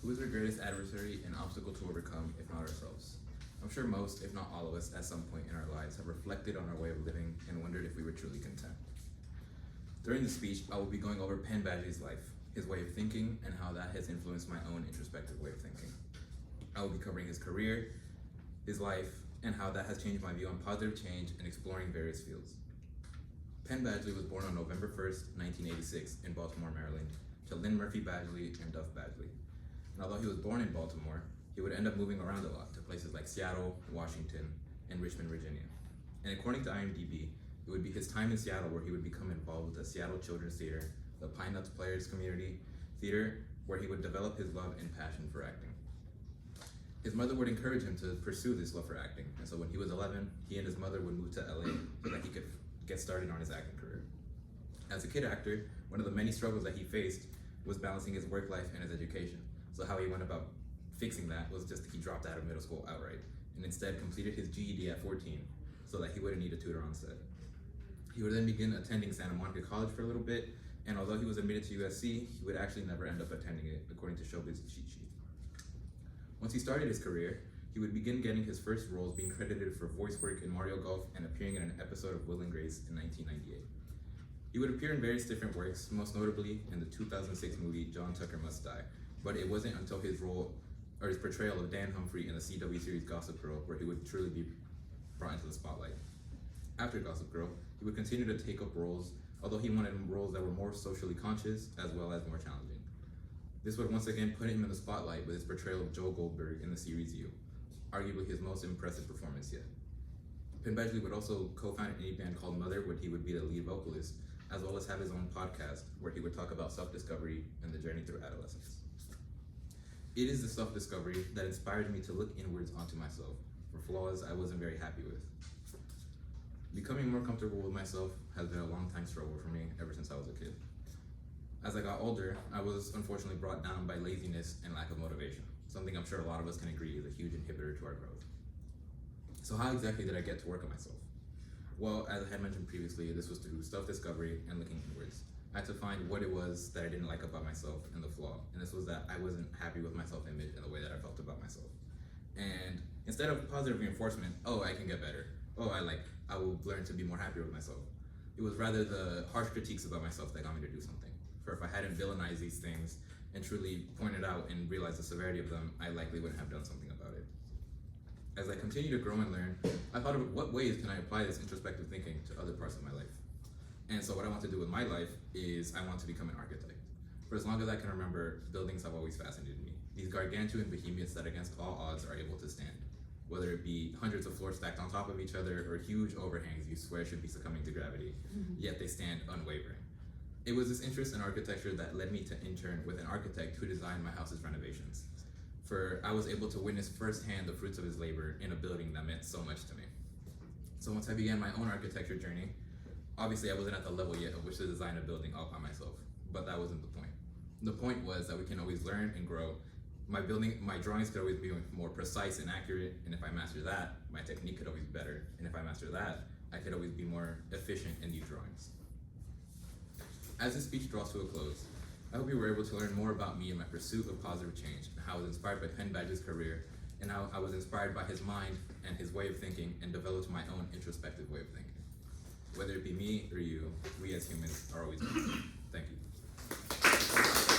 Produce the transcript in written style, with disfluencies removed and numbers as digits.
Who is our greatest adversary and obstacle to overcome, if not ourselves? I'm sure most, if not all of us, at some point in our lives have reflected on our way of living and wondered if we were truly content. During the speech, I will be going over Penn Badgley's life, his way of thinking, and how that has influenced my own introspective way of thinking. I will be covering his career, his life, and how that has changed my view on positive change and exploring various fields. Penn Badgley was born on November 1st, 1986, in Baltimore, Maryland, to Lynn Murphy Badgley and Duff Badgley. And although he was born in Baltimore, he would end up moving around a lot to places like Seattle, Washington, and Richmond, Virginia. And according to IMDb, it would be his time in Seattle where he would become involved with the Seattle Children's Theater, the Pine Nuts Players Community Theater, where he would develop his love and passion for acting. His mother would encourage him to pursue this love for acting, and so when he was 11, he and his mother would move to LA so that he could get started on his acting career. As a kid actor, one of the many struggles that he faced was balancing his work life and his education. So how he went about fixing that was just he dropped out of middle school outright and instead completed his GED at 14 so that he wouldn't need a tutor on set. He would then begin attending Santa Monica College for a little bit, and although he was admitted to USC, he would actually never end up attending it, according to Showbiz cheat sheet. Once he started his career, he would begin getting his first roles, being credited for voice work in Mario Golf and appearing in an episode of Will and Grace in 1998. He would appear in various different works, most notably in the 2006 movie John Tucker Must Die, but it wasn't until his portrayal of Dan Humphrey in the CW series Gossip Girl where he would truly be brought into the spotlight. After Gossip Girl, he would continue to take up roles, although he wanted roles that were more socially conscious as well as more challenging. This would once again put him in the spotlight with his portrayal of Joel Goldberg in the series You, arguably his most impressive performance yet. Penn Badgley would also co-found an indie band called Mother, where he would be the lead vocalist, as well as have his own podcast where he would talk about self-discovery and the journey through adolescence. It is the self-discovery that inspired me to look inwards onto myself for flaws I wasn't very happy with. Becoming more comfortable with myself has been a long time struggle for me ever since I was a kid. As I got older, I was unfortunately brought down by laziness and lack of motivation, something I'm sure a lot of us can agree is a huge inhibitor to our growth. So how exactly did I get to work on myself? Well, as I had mentioned previously, this was through self-discovery and looking inwards. I had to find what it was that I didn't like about myself and the flaw, and this was that I wasn't happy with my self-image and the way that I felt about myself. And instead of positive reinforcement, oh, I can get better, oh, I will learn to be more happier with myself, it was rather the harsh critiques about myself that got me to do something. For if I hadn't villainized these things and truly pointed out and realized the severity of them, I likely wouldn't have done something about it. As I continue to grow and learn, I thought of what ways can I apply this introspective thinking to other parts of my life. And so what I want to do with my life is I want to become an architect. For as long as I can remember, buildings have always fascinated me. These gargantuan behemoths that against all odds are able to stand. Whether it be hundreds of floors stacked on top of each other or huge overhangs you swear should be succumbing to gravity, yet they stand unwavering. It was this interest in architecture that led me to intern with an architect who designed my house's renovations. For I was able to witness firsthand the fruits of his labor in a building that meant so much to me. So once I began my own architecture journey, obviously I wasn't at the level yet of which to design a building all by myself, but that wasn't the point. The point was that we can always learn and grow. My drawings could always be more precise and accurate, and if I master that, my technique could always be better, and if I master that, I could always be more efficient in these drawings. As this speech draws to a close, I hope you were able to learn more about me and my pursuit of positive change, and how I was inspired by Penn Badgley's career, and how I was inspired by his mind and his way of thinking, and developed my own introspective way of thinking. Whether it be me or you, we as humans are always learning. Thank you.